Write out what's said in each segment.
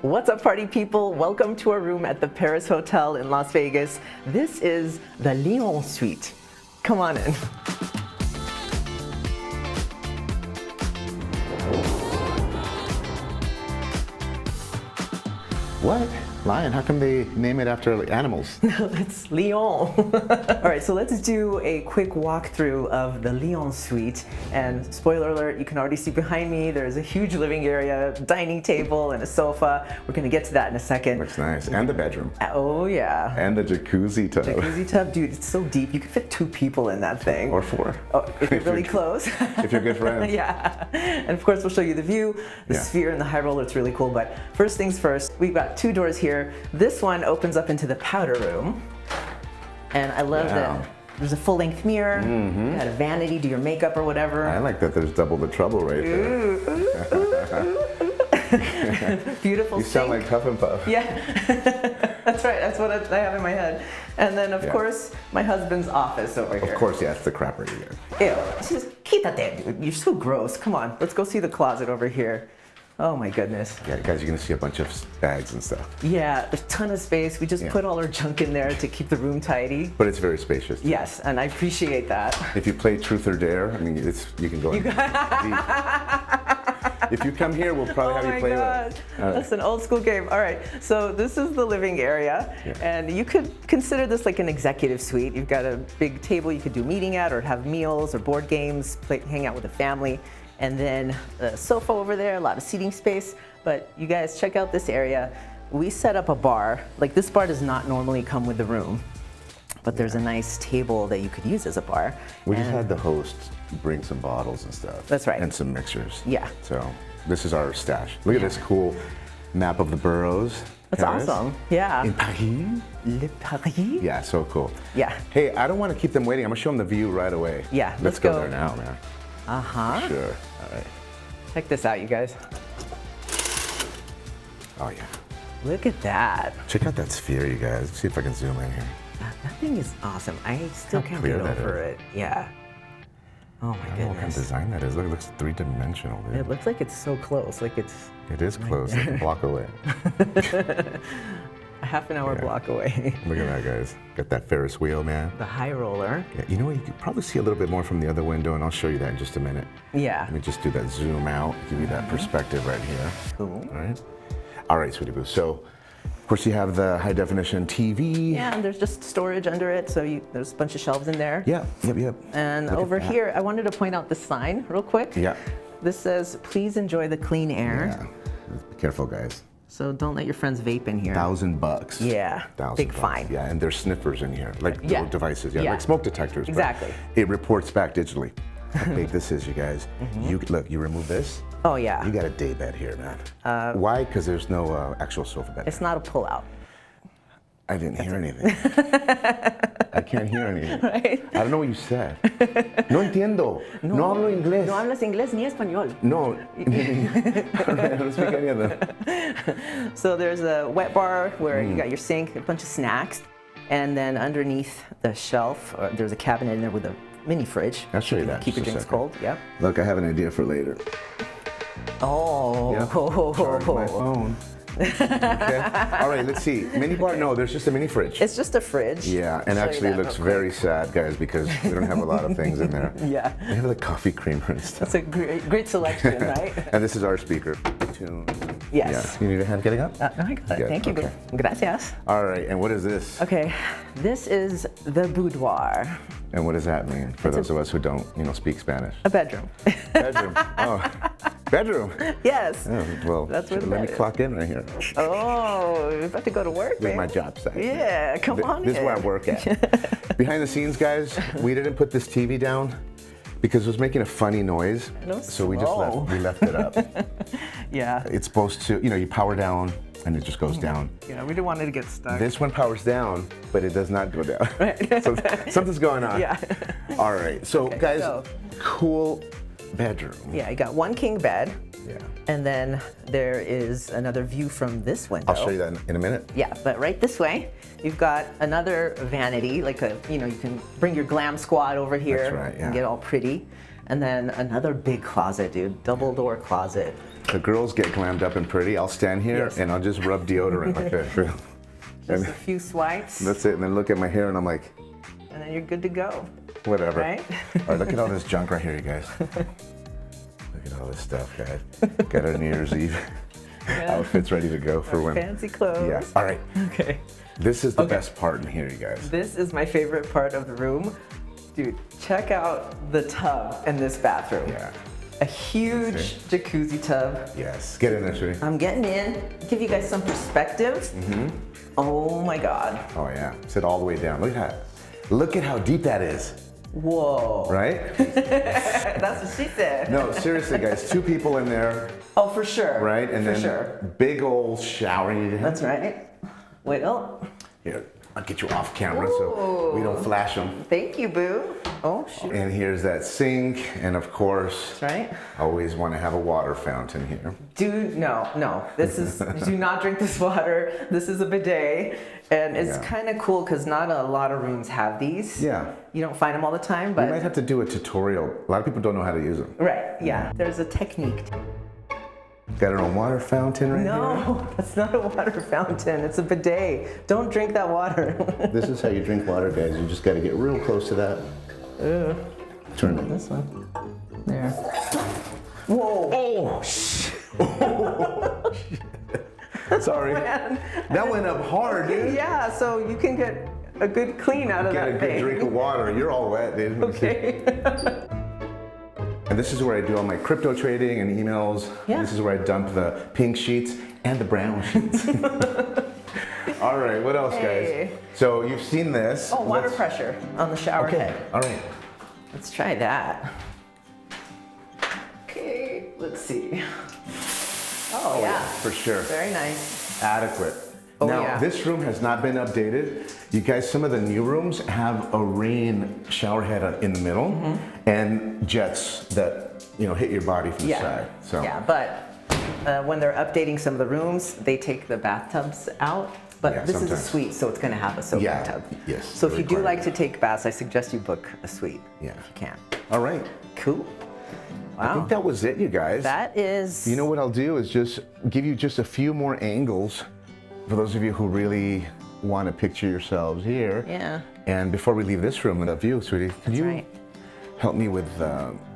What's up, party people? Welcome to our room at the Paris Hotel in Las Vegas. This is the Lyon Suite. Come on in. What? Lion? How come they name it after animals? No, it's Lyon. All right, so let's do a quick walkthrough of the Lyon Suite. And spoiler alert, you can already see behind me, there's a huge living area, dining table, and a sofa. We're gonna get to that in a second. Looks nice. And the bedroom. Oh, yeah. And the jacuzzi tub. Jacuzzi tub, dude, it's so deep. You could fit 2 people in that thing. Or 4. Oh, if you're really close. If you're good friends. Yeah. And of course, we'll show you the view, the sphere, and the high roller. It's really cool. But first things first, we've got 2 doors here. This one opens up into the powder room. And I love that there's a full-length mirror. You got a vanity, do your makeup or whatever. I like that there's double the trouble right there. Beautiful You sound like Huff and Puff. Yeah, that's right. That's what I have in my head. And then, of course, my husband's office over here. Of course, yeah, it's the crapper you get. Ew, just quítate, dude. You're so gross. Come on, let's go see the closet over here. Oh my goodness. Yeah, guys, you're gonna see a bunch of bags and stuff. Yeah, there's a ton of space. We just put all our junk in there to keep the room tidy. But it's very spacious. Yes, and I appreciate that. If you play Truth or Dare, I mean, you can go in deep. If you come here, we'll probably have you play with it. That's an old school game. All right, so this is the living area, and you could consider this like an executive suite. You've got a big table you could do meeting at, or have meals or board games, hang out with the family. And then a sofa over there, a lot of seating space. But you guys check out this area. We set up a bar. Like, this bar does not normally come with the room, but there's a nice table that you could use as a bar. We just had the host bring some bottles and stuff. That's right. And some mixers. Yeah. So this is our stash. Look at this cool map of the boroughs. That's awesome. Yeah. In Paris. Le Paris? Yeah, so cool. Yeah. Hey, I don't want to keep them waiting. I'm gonna show them the view right away. Yeah, let's go there now, man. Uh-huh. Sure. All right. Check this out, you guys. Oh, yeah. Look at that. Check out that sphere, you guys. See if I can zoom in here. That thing is awesome. I still can't get over it. Yeah. Oh, my goodness. I don't know what kind of design that is. Look, it looks 3-dimensional, dude. It looks like it's so close. Like it's... It is close. Like a block away. A half an hour block away. Look at that, guys. Got that Ferris wheel, man. The high roller. Yeah, you know what? You could probably see a little bit more from the other window, and I'll show you that in just a minute. Yeah. Let me just do that zoom out, give you that perspective right here. Cool. All right, sweetie boo. So, of course, you have the high definition TV. Yeah, and there's just storage under it, so there's a bunch of shelves in there. Yeah, yep. And over here, I wanted to point out the sign real quick. Yeah. This says, please enjoy the clean air. Yeah. Be careful, guys. So don't let your friends vape in here. $1,000. Yeah. Big fine. Yeah, and there's sniffers in here, like little devices. Yeah, like smoke detectors. Exactly. It reports back digitally. How big this is, you guys. Look, you remove this. Oh yeah. You got a day bed here, man. Why? Because there's no actual sofa bed. It's not a pull-out. I didn't hear anything. I can't hear anything. Right? I don't know what you said. No entiendo. No hablo inglés. No hablas inglés ni español. No. I don't speak any of them. So there's a wet bar where you got your sink, a bunch of snacks, and then underneath the shelf, there's a cabinet in there with a mini fridge. I'll show you that. Keep your drinks cold. Yeah. Look, I have an idea for later. Oh. Yep. Charge my phone. Okay. All right, let's see. Mini bar? No, there's just a mini fridge. It's just a fridge. Yeah, and actually it looks very sad, guys, because we don't have a lot of things in there. Yeah. We have the coffee creamer and stuff. It's a great selection, right? And this is our speaker. Yes. Yeah. You need a hand getting up? No, I got it. Thank you. Okay. Gracias. All right, and what is this? Okay, this is the boudoir. And what does that mean for those of us who don't, speak Spanish? A bedroom. Bedroom. Oh, bedroom. Yes. Oh, well, that's what let me clock in right here. Oh, you're about to go to work, This is man. my job site. Yeah, come on in. This is where I work at. Behind the scenes, guys, we didn't put this TV down because it was making a funny noise. So we just left it up. Yeah. It's supposed to, you power down and it just goes down. Yeah, we didn't want it to get stuck. This one powers down, but it does not go down. Right. So something's going on. Yeah. All right. So, guys, cool bedroom. Yeah, you got one king bed. Yeah. And then there is another view from this window. I'll show you that in a minute. Yeah, but right this way, you've got another vanity, like you can bring your glam squad over here. That's right, yeah. And get all pretty. And then another big closet, dude, double door closet. the girls get glammed up and pretty, I'll stand here and I'll just rub deodorant like this. Just a few swipes. That's it, and then look at my hair and I'm like, and then you're good to go. Whatever. Right? All right, look at all this junk right here, you guys. Look at all this stuff, guys. Got our New Year's Eve outfits ready to go for when. Fancy clothes. Yeah. All right. Okay. This is the best part in here, you guys. This is my favorite part of the room. Dude, check out the tub in this bathroom. Yeah. A huge jacuzzi tub. Yes. Get in there, sweetie. I'm getting in. Give you guys some perspective. Oh my God. Oh yeah. Sit all the way down. Look at that. Look at how deep that is. Whoa. Right? That's what she said. No, seriously, guys. 2 people in there. Oh, for sure. Right? And then big old shower. That's right. Wait, oh. Here, I'll get you off camera so we don't flash them. Thank you, boo. Oh, shoot. And here's that sink, and of course, That's right. always want to have a water fountain here. Dude, no. This is, do not drink this water. This is a bidet. And it's kind of cool because not a lot of rooms have these. Yeah. You don't find them all the time, but. You might have to do a tutorial. A lot of people don't know how to use them. Right, yeah. There's a technique. Got our own water fountain right here. No, that's not a water fountain. It's a bidet. Don't drink that water. This is how you drink water, guys. You just got to get real close to that. Turn it. This one. There. Whoa. Oh, shit. Sorry. Man. That went up hard, dude. Yeah, so you can get a good clean out of Get that a good thing. drink of water. You're all wet, dude. Okay. And this is where I do all my crypto trading and emails. Yeah. This is where I dump the pink sheets and the brown sheets. All right, what else, guys? So you've seen this. Oh, water pressure on the shower head. All right. Let's try that. Okay, let's see. Oh, yeah. For sure. Very nice. Adequate. Oh, now, yeah. this room has not been updated. You guys, some of the new rooms have a rain shower head in the middle and jets that, hit your body from the side. So. Yeah, but when they're updating some of the rooms, they take the bathtubs out. But this is a suite, so it's going to have a soaking tub. Yes. So if you do like to take baths, I suggest you book a suite. Yeah. If you can. All right. Cool. I think that was it, you guys. That is. You know what I'll do is just give you just a few more angles for those of you who really want to picture yourselves here. Yeah. And before we leave this room with a view, sweetie, can you right. help me with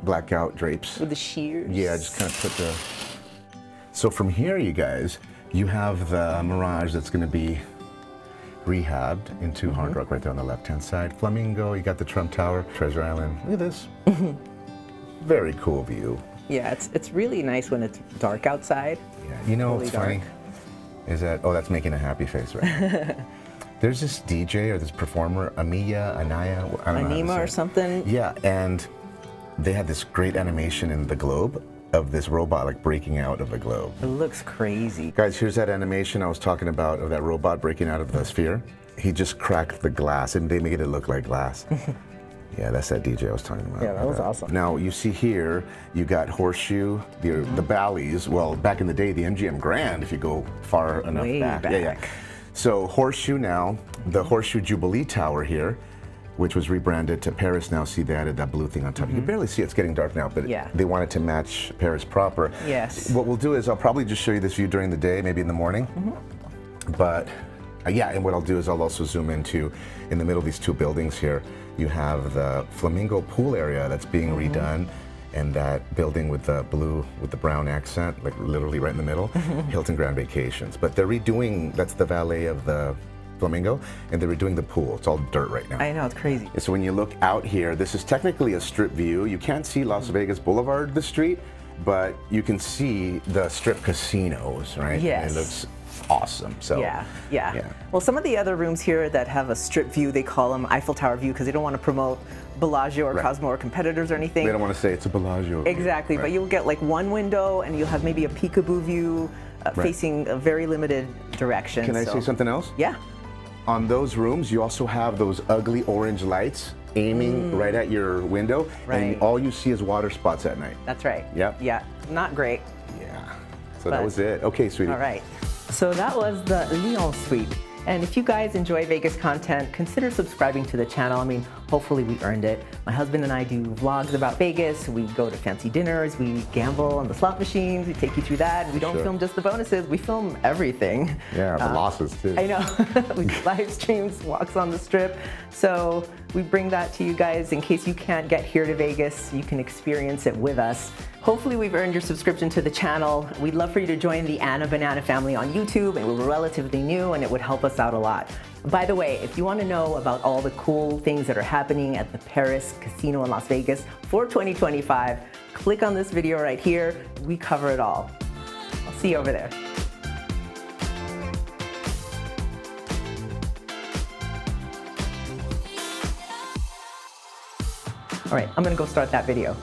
blackout drapes? With the shears? Yeah, just kind of put the... So from here, you guys, you have the Mirage that's going to be rehabbed into hard rock right there on the left-hand side. Flamingo, you got the Trump Tower, Treasure Island. Look at this. Very cool view. Yeah, it's really nice when it's dark outside. Yeah, you know what's funny? Is that, that's making a happy face, right? There's this DJ or this performer, Anyma, I don't know Anyma or something. Yeah, and they had this great animation in the globe of this robot like breaking out of the globe. It looks crazy. Guys, here's that animation I was talking about of that robot breaking out of the sphere. He just cracked the glass and they made it look like glass. Yeah, that's that DJ I was talking about. Yeah, that was awesome. Now, you see here, you got Horseshoe, the Bally's. Well, back in the day, the MGM Grand, if you go far enough Way back. back. Yeah. So Horseshoe now, the Horseshoe Jubilee Tower here, which was rebranded to Paris now. See, they added that blue thing on top. You can barely see it. It's getting dark now, but they wanted to match Paris proper. Yes. What we'll do is I'll probably just show you this view during the day, maybe in the morning. But yeah, and what I'll do is I'll also zoom into, in the middle of these two buildings here, you have the Flamingo pool area that's being redone, and that building with the blue, with the brown accent, like literally right in the middle, Hilton Grand Vacations. But they're redoing, that's the valet of the Flamingo, and they're redoing the pool. It's all dirt right now. I know, it's crazy. So when you look out here, this is technically a strip view. You can't see Las Vegas Boulevard, the street, but you can see the strip casinos, right? Yes. And it looks awesome. So yeah. Well, some of the other rooms here that have a strip view, they call them Eiffel Tower view because they don't want to promote Bellagio or Cosmo or competitors or anything. They don't want to say it's a Bellagio. Exactly, but you'll get like one window and you'll have maybe a peekaboo view facing a very limited direction. Can I say something else? Yeah. On those rooms, you also have those ugly orange lights aiming right at your window, and all you see is water spots at night. That's right. Yep. Yeah, not great. Yeah. So that was it. Okay, sweetie. All right. So that was the Lyon Suite And if you guys enjoy Vegas content, consider subscribing to the channel. I mean, hopefully we earned it. My husband and I do vlogs about Vegas. We go to fancy dinners, we gamble on the slot machines, we take you through that. We don't film just the bonuses, we film everything. Yeah, the losses too. I know. We live streams, walks on the strip. So we bring that to you guys in case you can't get here to Vegas. You can experience it with us. Hopefully we've earned your subscription to the channel. We'd love for you to join the Anna Banana family on YouTube, and we're relatively new and it would help us out a lot. By the way, if you want to know about all the cool things that are happening at the Paris Casino in Las Vegas for 2025, click on this video right here. We cover it all. I'll see you over there. All right, I'm gonna go start that video.